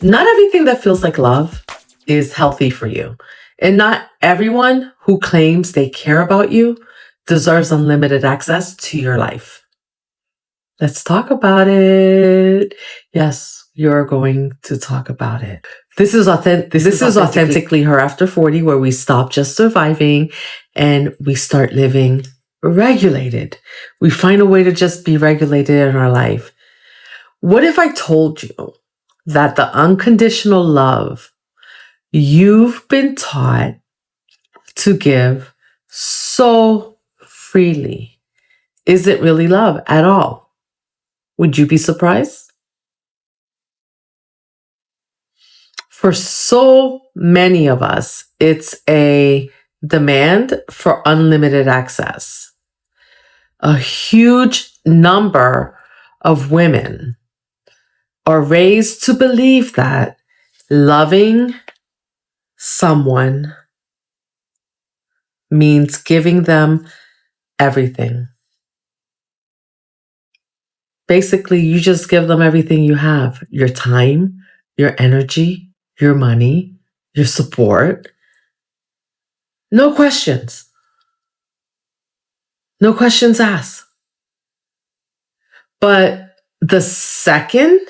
Not everything that feels like love is healthy for you. And not everyone who claims they care about you deserves unlimited access to your life. Let's talk about it. Yes, you're going to talk about it. This is Authentically Her After 40, where we stop just surviving and we start living regulated. We find a way to just be regulated in our life. What if I told you that the unconditional love you've been taught to give so freely isn't really love at all? Would you be surprised? For so many of us, it's a demand for unlimited access. A huge number of women are raised to believe that loving someone means giving them everything. Basically, you just give them everything you have: your time, your energy, your money, your support. No questions. No questions asked. But the second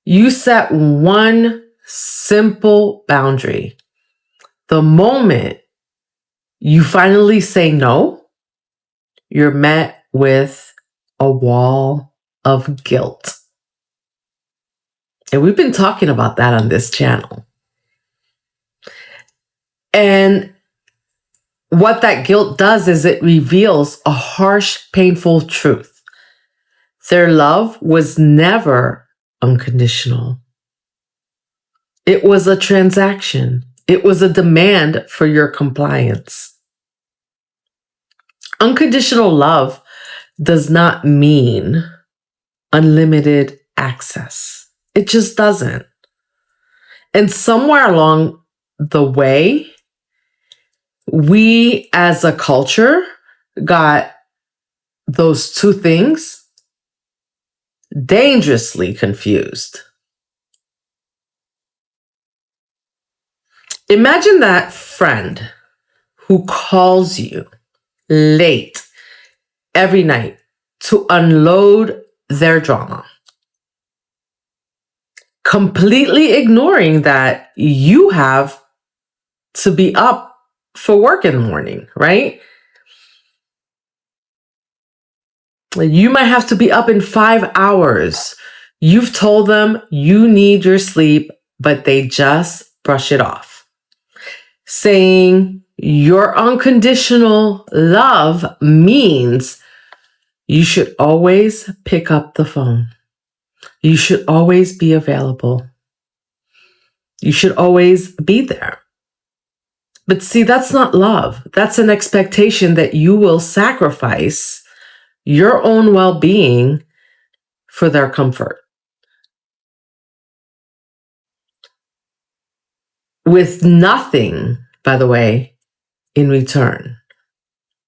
you set one simple boundary, the moment you finally say no, you're met with a wall of guilt. And we've been talking about that on this channel. And what that guilt does is it reveals a harsh, painful truth. Their love was never unconditional. It was a transaction. It was a demand for your compliance. Unconditional love does not mean unlimited access. It just doesn't. And somewhere along the way, we as a culture got those two things dangerously confused. Imagine that friend who calls you late every night to unload their drama, completely ignoring that you have to be up for work in the morning, right? You might have to be up in 5 hours. You've told them you need your sleep, but they just brush it off, saying your unconditional love means you should always pick up the phone. You should always be available. You should always be there. But see, that's not love. That's an expectation that you will sacrifice your own well-being for their comfort, with nothing, by the way, in return.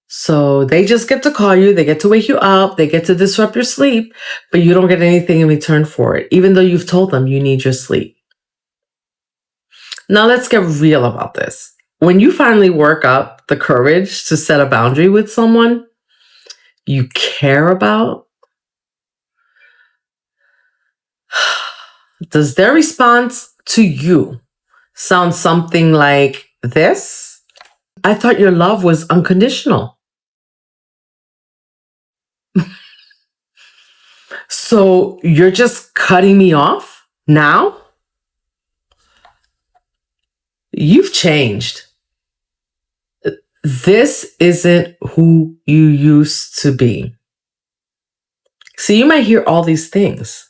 So they just get to call you, they get to wake you up, they get to disrupt your sleep, but you don't get anything in return for it, even though you've told them you need your sleep. Now let's get real about this. When you finally work up the courage to set a boundary with someone you care about, does their response to you sound something like this? I thought your love was unconditional. So you're just cutting me off now? You've changed. This isn't who you used to be. So you might hear all these things.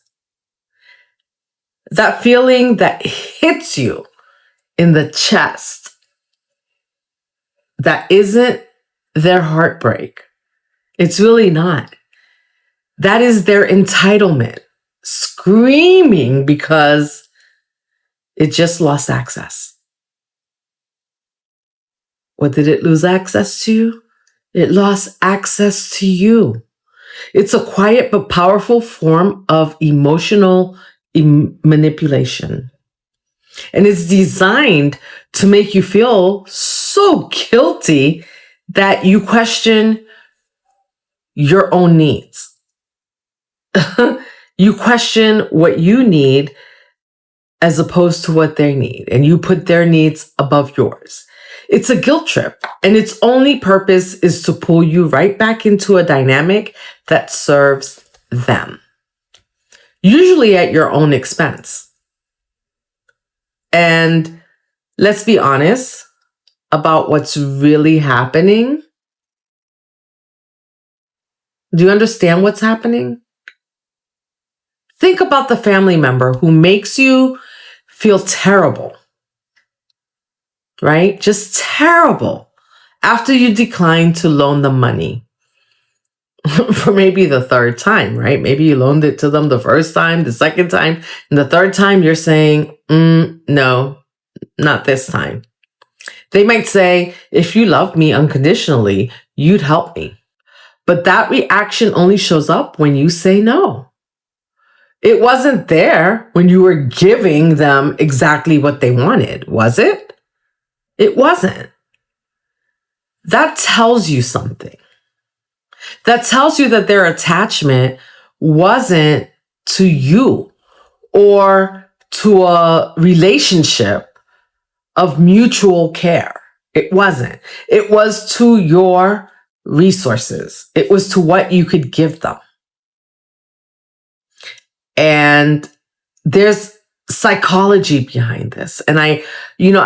That feeling that hits you in the chest, that isn't their heartbreak. It's really not. That is their entitlement, screaming because it just lost access. What did it lose access to? It lost access to you. It's a quiet but powerful form of emotional manipulation. And it's designed to make you feel so guilty that you question your own needs. You question what you need as opposed to what they need, and you put their needs above yours. It's a guilt trip, and its only purpose is to pull you right back into a dynamic that serves them, usually at your own expense. And let's be honest about what's really happening. Do you understand what's happening? Think about the family member who makes you feel terrible, right? Just terrible after you decline to loan them money for maybe the third time, right? Maybe you loaned it to them the first time, the second time, and the third time you're saying, no, not this time. They might say, if you loved me unconditionally, you'd help me. But that reaction only shows up when you say no. It wasn't there when you were giving them exactly what they wanted, was it? It wasn't. That tells you something. That tells you that their attachment wasn't to you or to a relationship of mutual care. It wasn't. It was to your resources. It was to what you could give them. And there's psychology behind this. And I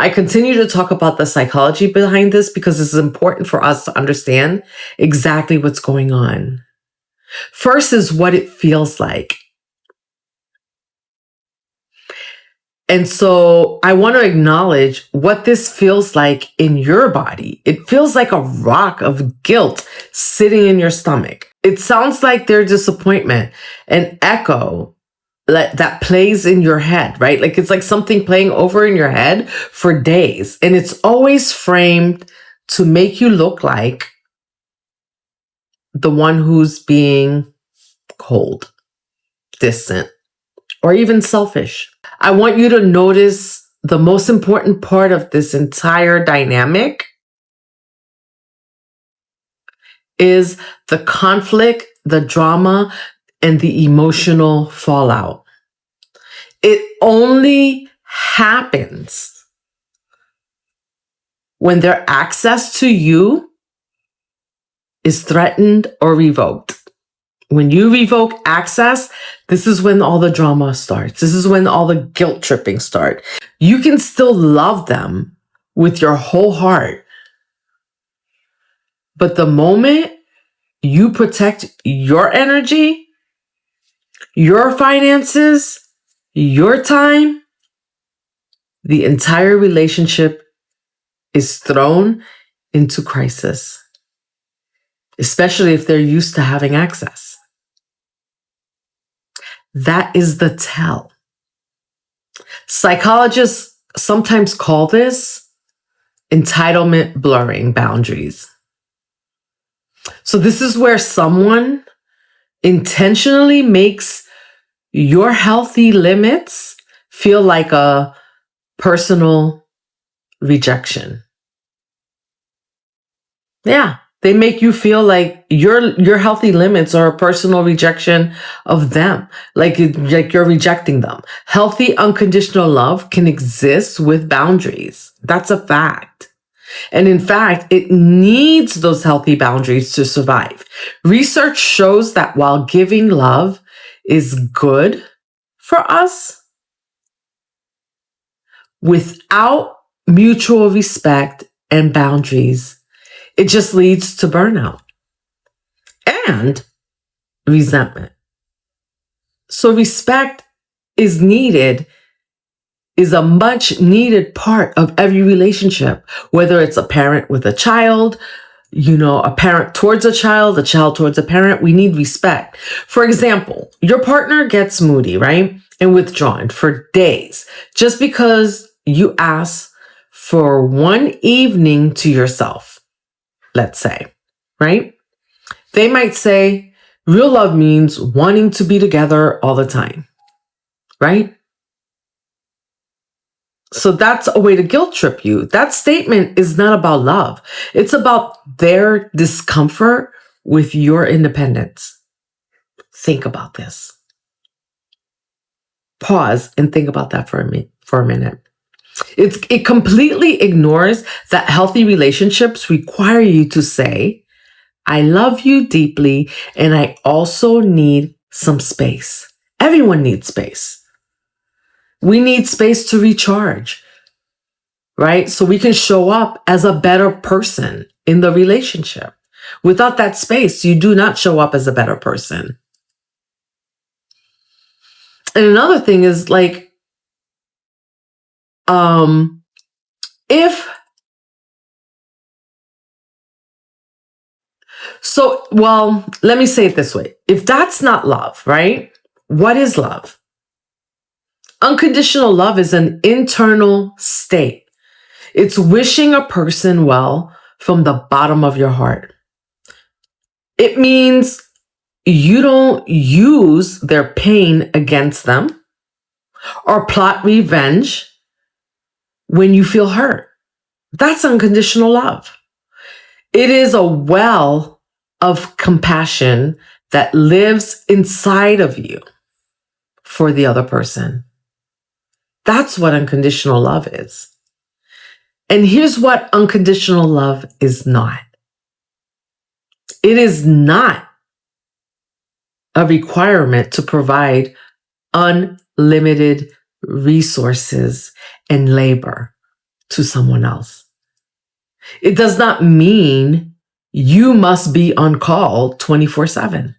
continue to talk about the psychology behind this because it's important for us to understand exactly what's going on. First is what it feels like. And so I want to acknowledge what this feels like in your body. It feels like a rock of guilt sitting in your stomach. It sounds like their disappointment, an echo that plays in your head, right? Like it's like something playing over in your head for days. And it's always framed to make you look like the one who's being cold, distant, or even selfish. I want you to notice the most important part of this entire dynamic is the conflict, the drama, and the emotional fallout. It only happens when their access to you is threatened or revoked. When you revoke access, this is when all the drama starts. This is when all the guilt tripping starts. You can still love them with your whole heart. But the moment you protect your energy, your finances, your time, the entire relationship is thrown into crisis, especially if they're used to having access. That is the tell. Psychologists sometimes call this entitlement blurring boundaries. So this is where someone intentionally makes your healthy limits feel like a personal rejection. Yeah, they make you feel like your healthy limits are a personal rejection of them, like you're rejecting them. Healthy unconditional love can exist with boundaries. That's a fact. And in fact, it needs those healthy boundaries to survive. Research shows that while giving love is good for us, without mutual respect and boundaries, it just leads to burnout and resentment. So respect is a much needed part of every relationship, whether it's a parent with a child, a parent towards a child towards a parent. We need respect. For example, your partner gets moody, right? And withdrawn for days just because you ask for one evening to yourself, let's say, right? They might say, real love means wanting to be together all the time, right? So that's a way to guilt trip you. That statement is not about love. It's about their discomfort with your independence. Think about this. Pause and think about that for a minute. It completely ignores that healthy relationships require you to say, I love you deeply, and I also need some space. Everyone needs space. We need space to recharge, right? So we can show up as a better person in the relationship. Without that space, you do not show up as a better person. And another thing is like, let me say it this way. If that's not love, right? What is love? Unconditional love is an internal state. It's wishing a person well from the bottom of your heart. It means you don't use their pain against them or plot revenge when you feel hurt. That's unconditional love. It is a well of compassion that lives inside of you for the other person. That's what unconditional love is. And here's what unconditional love is not. It is not a requirement to provide unlimited resources and labor to someone else. It does not mean you must be on call 24/7.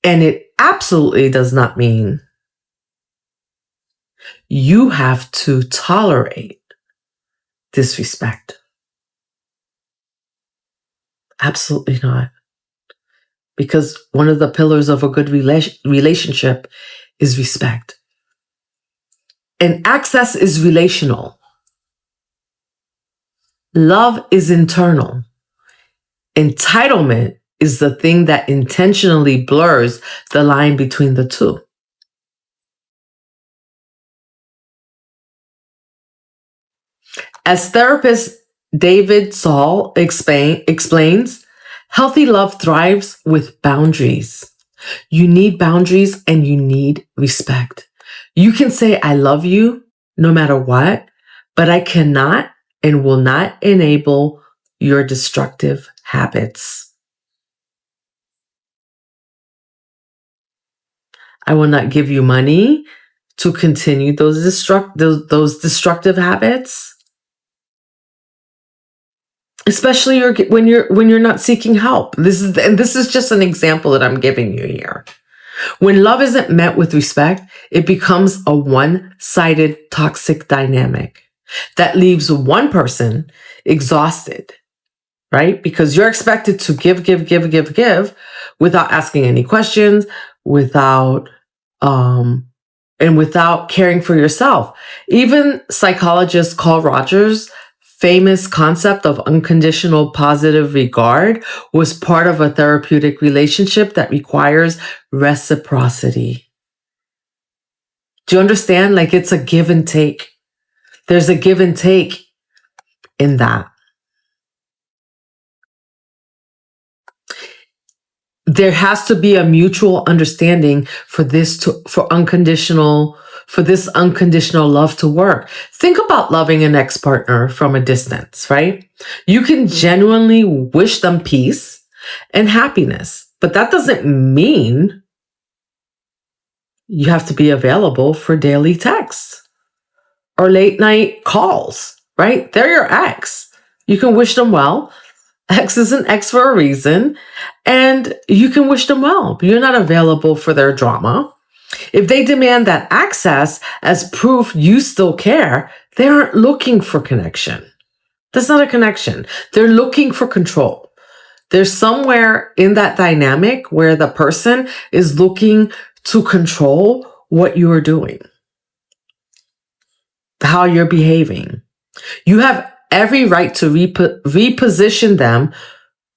And it absolutely does not mean you have to tolerate disrespect. Absolutely not. Because one of the pillars of a good relationship is respect. And access is relational. Love is internal. Entitlement is the thing that intentionally blurs the line between the two. As therapist David Saul explains, healthy love thrives with boundaries. You need boundaries and you need respect. You can say, I love you no matter what, but I cannot and will not enable your destructive habits. I will not give you money to continue those destructive habits. Especially when you're not seeking help. This is just an example that I'm giving you here. When love isn't met with respect, it becomes a one-sided toxic dynamic that leaves one person exhausted, right? Because you're expected to give without asking any questions, without caring for yourself. Even psychologist Carl Rogers' famous concept of unconditional positive regard was part of a therapeutic relationship that requires reciprocity. Do you understand? Like, it's a give and take. There's a give and take in that. There has to be a mutual understanding for this unconditional love to work. Think about loving an ex-partner from a distance, right? You can genuinely wish them peace and happiness, but that doesn't mean you have to be available for daily texts or late night calls, right? They're your ex. You can wish them well. X is an X for a reason, and you can wish them well. You're not available for their drama. If they demand that access as proof you still care, they aren't looking for connection. That's not a connection. They're looking for control. There's somewhere in that dynamic where the person is looking to control what you are doing, how you're behaving. You have every right to reposition them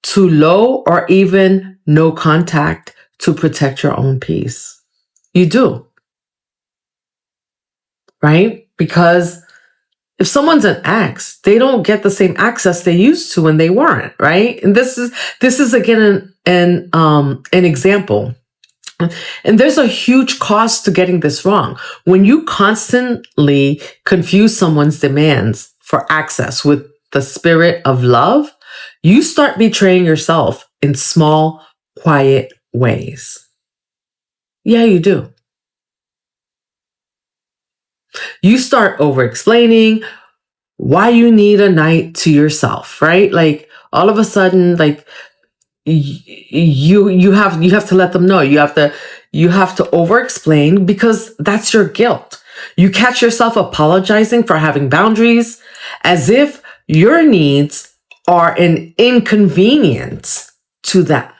to low or even no contact to protect your own peace. You do. right? Because if someone's an ex, they don't get the same access they used to when they weren't, right? And this is again an example. And there's a huge cost to getting this wrong. When you constantly confuse someone's demands for access with the spirit of love, you start betraying yourself in small, quiet ways. Yeah, you do. You start over explaining why you need a night to yourself, right? Like all of a sudden, like you have to let them know. You have to over explain because that's your guilt. You catch yourself apologizing for having boundaries as if your needs are an inconvenience to them.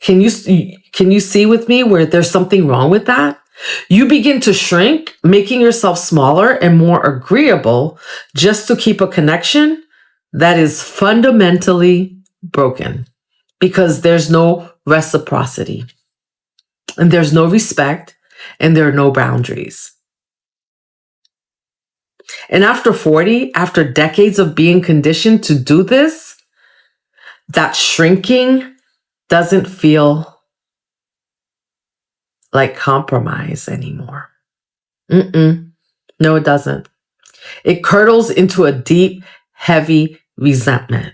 Can you see with me where there's something wrong with that? You begin to shrink, making yourself smaller and more agreeable just to keep a connection that is fundamentally broken because there's no reciprocity and there's no respect and there are no boundaries. And after 40, after decades of being conditioned to do this, that shrinking doesn't feel like compromise anymore. No, it doesn't. It curdles into a deep, heavy resentment.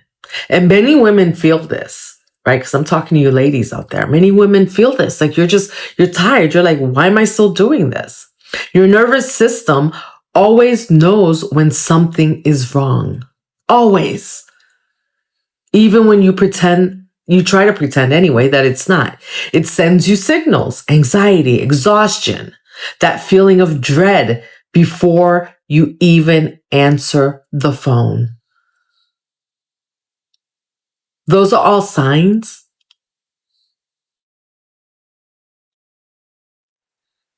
And many women feel this, right? Because I'm talking to you ladies out there. Many women feel this. Like you're tired. You're like, why am I still doing this? Your nervous system always knows when something is wrong. Always. Even when you try to pretend anyway that it's not. It sends you signals, anxiety, exhaustion, that feeling of dread before you even answer the phone. Those are all signs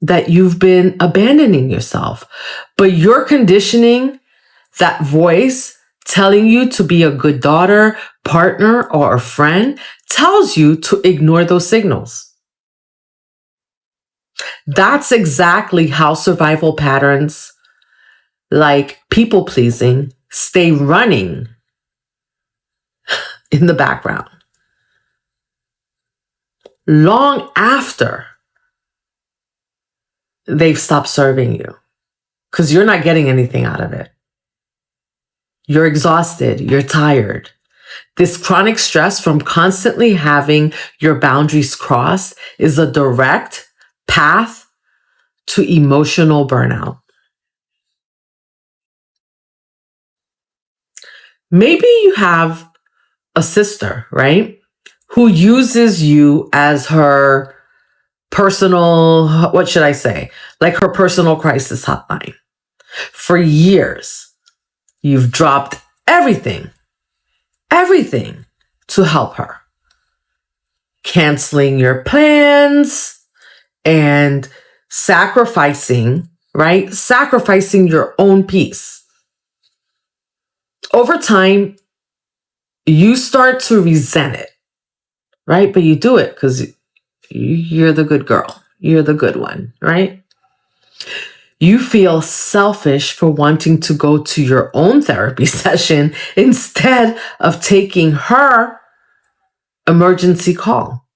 that you've been abandoning yourself, but you're conditioning that voice telling you to be a good daughter, partner, or a friend tells you to ignore those signals. That's exactly how survival patterns like people pleasing stay running in the background long after they've stopped serving you because you're not getting anything out of it. You're exhausted. You're tired. This chronic stress from constantly having your boundaries crossed is a direct path to emotional burnout. Maybe you have a sister, right? Who uses you as her personal, what should I say? Like her personal crisis hotline. For years, you've dropped everything to help her. Canceling your plans and sacrificing, right? Sacrificing your own peace. Over time, you start to resent it, right? But you do it because you're the good girl. You're the good one, right? You feel selfish for wanting to go to your own therapy session instead of taking her emergency call.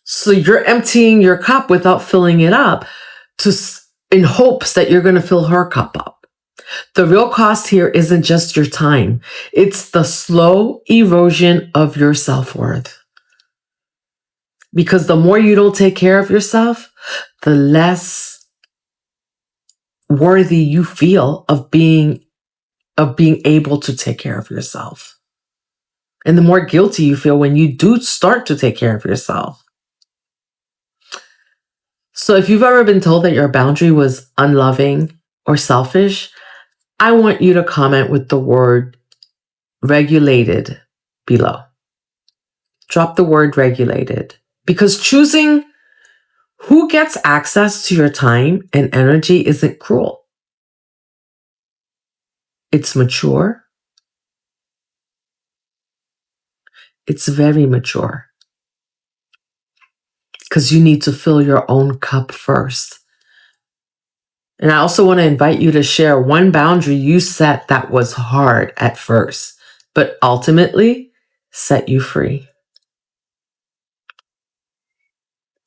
So you're emptying your cup without filling it up in hopes that you're going to fill her cup up. The real cost here isn't just your time. It's the slow erosion of your self-worth. Because the more you don't take care of yourself, the less worthy you feel of being able to take care of yourself. And the more guilty you feel when you do start to take care of yourself. So if you've ever been told that your boundary was unloving or selfish, I want you to comment with the word regulated below. Drop the word regulated. Because choosing who gets access to your time and energy isn't cruel. It's mature. It's very mature. because you need to fill your own cup first. And I also want to invite you to share one boundary you set that was hard at first, but ultimately set you free.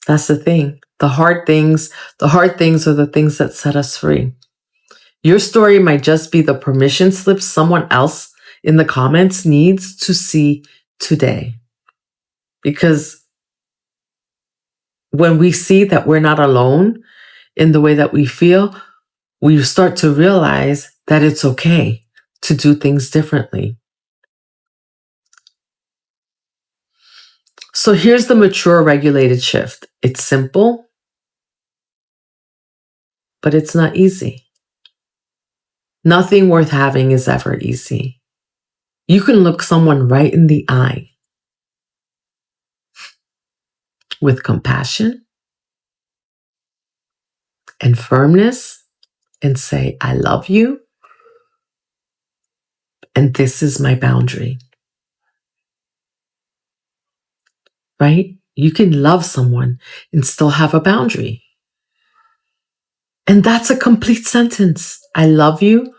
That's the thing. The hard things are the things that set us free. Your story might just be the permission slip someone else in the comments needs to see today. Because when we see that we're not alone in the way that we feel, we start to realize that it's okay to do things differently. So here's the mature regulated shift. It's simple, but it's not easy. Nothing worth having is ever easy. You can look someone right in the eye with compassion and firmness and say, I love you, and this is my boundary. Right? You can love someone and still have a boundary. And that's a complete sentence. I love you,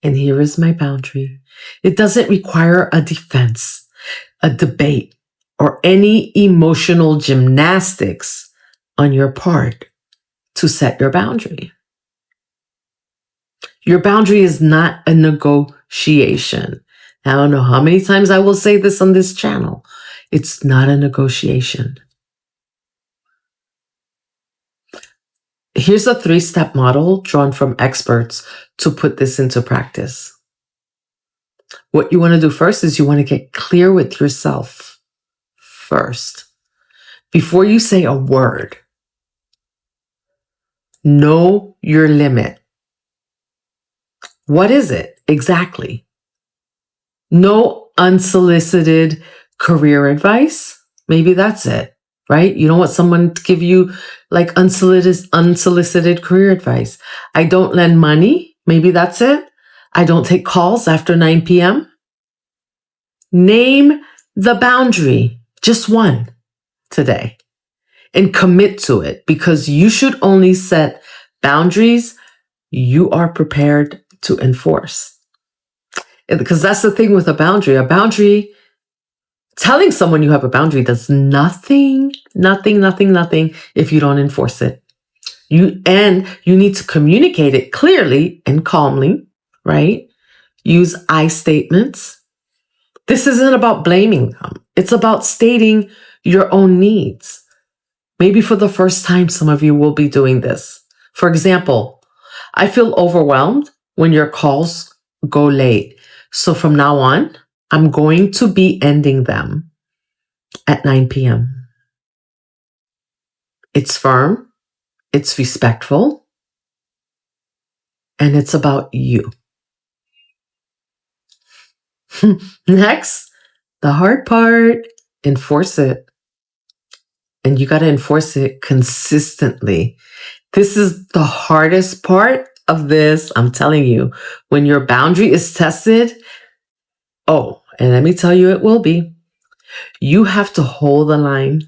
and here is my boundary. It doesn't require a defense, a debate, or any emotional gymnastics on your part to set your boundary. Your boundary is not a negotiation. I don't know how many times I will say this on this channel. It's not a negotiation. Here's a 3-step model drawn from experts to put this into practice. What you want to do first is you want to get clear with yourself first. Before you say a word, know your limit. What is it exactly? No unsolicited career advice. Maybe that's it, right? You don't want someone to give you like unsolicited career advice. I don't lend money. Maybe that's it. I don't take calls after 9 p.m. Name the boundary, just one today, and commit to it, because you should only set boundaries you are prepared to enforce. Because that's the thing with a boundary, telling someone you have a boundary does nothing if you don't enforce it. You need to communicate it clearly and calmly, right? Use I statements. This isn't about blaming them. It's about stating your own needs. Maybe for the first time, some of you will be doing this. For example, I feel overwhelmed when your calls go late. So from now on, I'm going to be ending them at 9 p.m. It's firm, it's respectful, and it's about you. Next, the hard part, enforce it. And you got to enforce it consistently. This is the hardest part of this. I'm telling you, when your boundary is tested, and let me tell you, it will be. You have to hold the line,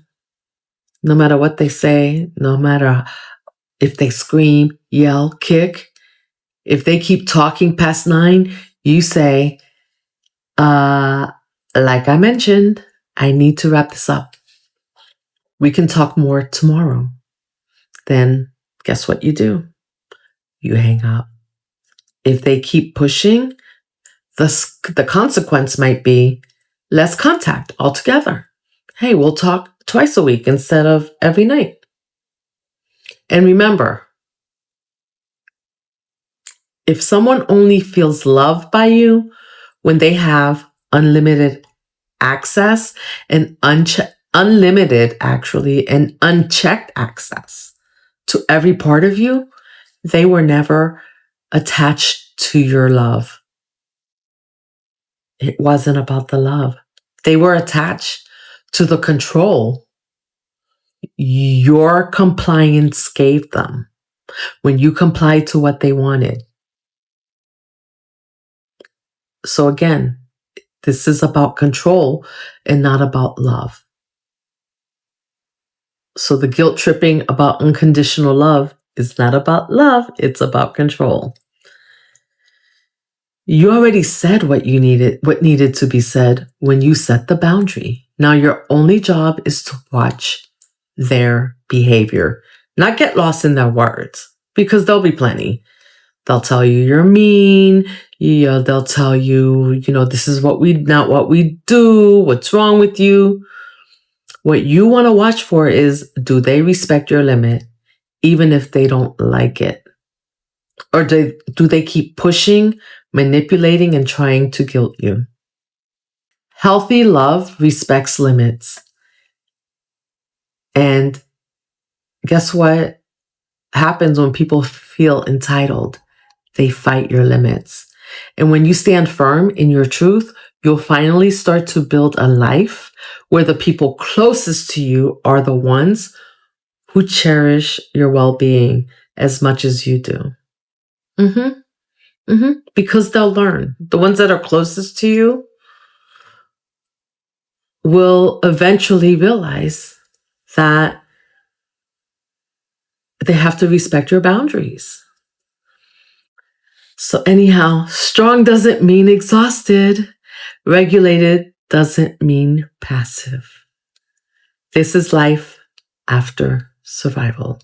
no matter what they say, no matter if they scream, yell, kick. If they keep talking past 9, you say, like I mentioned, I need to wrap this up. We can talk more tomorrow. Then guess what you do? You hang up. If they keep pushing, the consequence might be less contact altogether. Hey, we'll talk twice a week instead of every night. And remember, if someone only feels loved by you when they have unlimited access and unchecked access to every part of you, they were never attached to your love. It wasn't about the love. They were attached to the control your compliance gave them when you complied to what they wanted. So again, this is about control and not about love. So the guilt tripping about unconditional love is not about love, it's about control. You already said what needed to be said when you set the boundary. Now your only job is to watch their behavior, not get lost in their words, because there'll be plenty. They'll tell you you're mean. They'll tell you, this is not what we do. What's wrong with you? What you want to watch for is, do they respect your limit, even if they don't like it? Or do they keep pushing, manipulating, and trying to guilt you? Healthy love respects limits. And guess what happens when people feel entitled? They fight your limits. And when you stand firm in your truth, you'll finally start to build a life where the people closest to you are the ones who cherish your well-being as much as you do. Because they'll learn. The ones that are closest to you will eventually realize that they have to respect your boundaries. So anyhow, strong doesn't mean exhausted. Regulated doesn't mean passive. This is life after survival.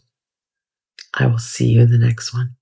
I will see you in the next one.